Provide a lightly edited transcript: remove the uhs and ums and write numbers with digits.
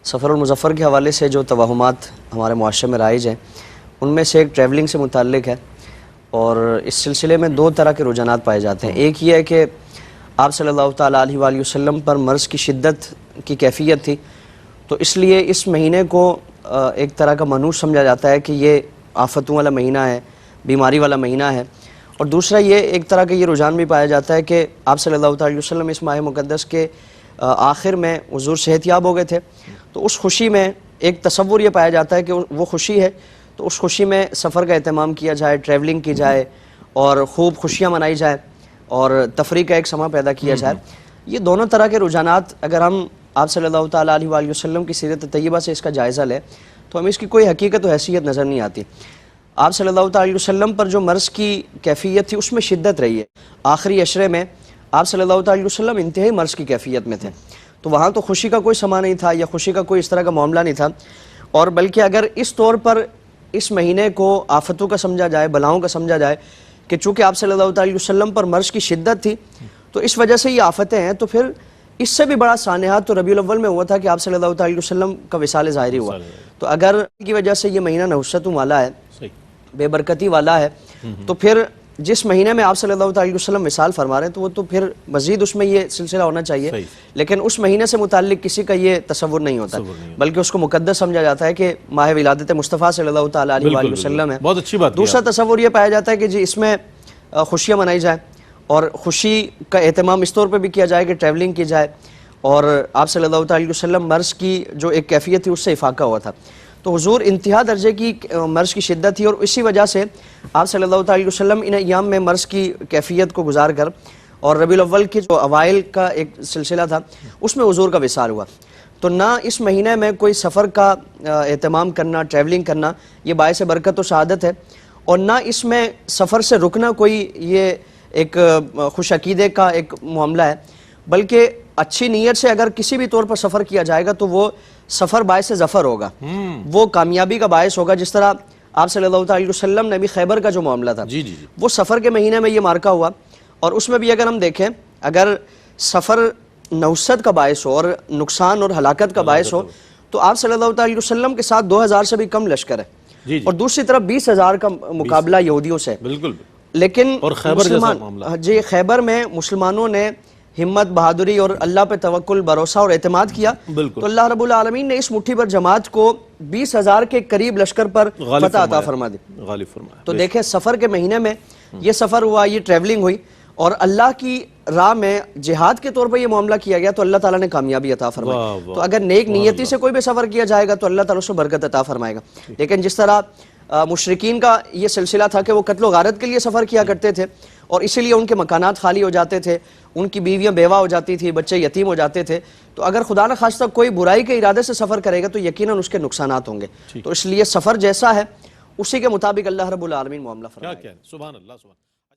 سفر المظفر کے حوالے سے جو توہمات ہمارے معاشرے میں رائج ہیں ان میں سے ایک ٹریولنگ سے متعلق ہے، اور اس سلسلے میں دو طرح کے رجحانات پائے جاتے ہیں۔ ایک یہ ہے کہ آپ صلی اللہ تعالیٰ علیہ وآلہ وسلم پر مرض کی شدت کی کیفیت تھی، تو اس لیے اس مہینے کو ایک طرح کا منحوس سمجھا جاتا ہے کہ یہ آفتوں والا مہینہ ہے، بیماری والا مہینہ ہے۔ اور دوسرا یہ ایک طرح کا یہ رجحان بھی پایا جاتا ہے کہ آپ صلی اللہ تعالیٰ علیہ وسلم اس ماہ مقدس کے آخر میں حضور صحت یاب ہو گئے تھے، تو اس خوشی میں ایک تصور یہ پایا جاتا ہے کہ وہ خوشی ہے، تو اس خوشی میں سفر کا اہتمام کیا جائے، ٹریولنگ کی جائے اور خوب خوشیاں منائی جائے اور تفریح کا ایک سماں پیدا کیا جائے۔ یہ دونوں طرح کے رجحانات اگر ہم آپ صلی اللہ تعالیٰ علیہ وآلہ وسلم کی سیرت طیبہ سے اس کا جائزہ لیں تو ہمیں اس کی کوئی حقیقت و حیثیت نظر نہیں آتی۔ آپ صلی اللہ تعالیٰ علیہ وسلم پر جو مرض کی کیفیت تھی اس میں شدت رہی ہے۔ آخری عشرے میں آپ صلی اللہ تعالیٰ علیہ وسلم انتہائی مرض کی کیفیت میں تھے، تو وہاں تو خوشی کا کوئی سما نہیں تھا یا خوشی کا کوئی اس طرح کا معاملہ نہیں تھا، اور بلکہ اگر اس طور پر اس مہینے کو آفتوں کا سمجھا جائے، بلاؤں کا سمجھا جائے کہ چونکہ آپ صلی اللہ تعالیٰ علیہ وسلم پر مرض کی شدت تھی تو اس وجہ سے یہ آفتیں ہیں، تو پھر اس سے بھی بڑا سانحہ تو ربیع الاول میں ہوا تھا کہ آپ صلی اللہ تعالیٰ علیہ وسلم کا وصال ظاہری ہوا۔ تو اگر کی وجہ سے یہ مہینہ نحوستوں والا ہے، بے برکتی والا ہے، تو پھر جس مہینے میں آپ صلی اللہ تعالیٰ علیہ وسلم وصال فرما رہے ہیں تو وہ تو پھر مزید اس میں یہ سلسلہ ہونا چاہیے، لیکن اس مہینے سے متعلق کسی کا یہ تصور نہیں ہوتا، بلکہ اس کو مقدس سمجھا جاتا ہے کہ ماہ ولادت مصطفیٰ صلی اللہ تعالیٰ علیہ وآلہ وسلم ہے۔ بہت اچھی بات۔ دوسرا تصور یہ پایا جاتا ہے کہ جی اس میں خوشیاں منائی جائیں اور خوشی کا اہتمام اس طور پہ بھی کیا جائے کہ ٹریولنگ کی جائے، اور آپ صلی اللہ تعالیٰ علیہ وسلم مرض کی جو ایک کیفیت تھی اس سے افاقہ ہوا تھا، تو حضور انتہا درجے کی مرض کی شدت تھی، اور اسی وجہ سے آپ صلی اللہ تعالیٰ علیہ وسلم ان ایام میں مرض کی کیفیت کو گزار کر اور ربیع الاول کے جو اوائل کا ایک سلسلہ تھا اس میں حضور کا وصال ہوا۔ تو نہ اس مہینے میں کوئی سفر کا اہتمام کرنا، ٹریولنگ کرنا یہ باعث برکت و سعادت ہے، اور نہ اس میں سفر سے رکنا کوئی یہ ایک خوش عقیدے کا ایک معاملہ ہے، بلکہ اچھی نیت سے اگر کسی بھی طور پر سفر کیا جائے گا تو وہ سفر باعث ظفر ہوگا، وہ کامیابی کا باعث ہوگا۔ جس طرح آپ صلی اللہ تعالیٰ علیہ وسلم نے بھی خیبر کا جو معاملہ تھا وہ سفر کے مہینے میں یہ مارکہ ہوا، اور اس میں بھی اگر ہم دیکھیں اگر سفر نوست کا باعث ہو اور نقصان اور ہلاکت کا باعث ہو تو آپ صلی اللہ تعالیٰ علیہ وسلم کے ساتھ 2000 سے بھی کم لشکر ہے، اور دوسری طرف 20,000 کا مقابلہ یہودیوں سے، لیکن خیبر میں مسلمانوں نے ہمت، بہادری اور اللہ پہ توکل، بھروسہ اور اعتماد کیا، تو اللہ رب العالمین نے اس مٹھی پر جماعت کو 20,000 کے قریب لشکر پر فتح عطا فرما دی۔ تو دیکھیں سفر کے مہینے میں یہ سفر ہوا، یہ ٹریولنگ ہوئی، اور اللہ کی راہ میں جہاد کے طور پر یہ معاملہ کیا گیا تو اللہ تعالیٰ نے کامیابی عطا فرمائی۔ تو اگر نیک نیتی سے کوئی بھی سفر کیا جائے گا تو اللہ تعالیٰ اس کو برکت عطا فرمائے گا، لیکن جس طرح مشرکین کا یہ سلسلہ تھا کہ وہ قتل و غارت کے لیے سفر کیا کرتے تھے، اور اسی لیے ان کے مکانات خالی ہو جاتے تھے، ان کی بیویاں بیوہ ہو جاتی تھی، بچے یتیم ہو جاتے تھے، تو اگر خدا نہ خواستہ کوئی برائی کے ارادے سے سفر کرے گا تو یقیناً اس کے نقصانات ہوں گے، تو اس لیے سفر جیسا ہے اسی کے مطابق اللہ رب العالمین معاملہ فرمائے گا۔ سبحان اللہ۔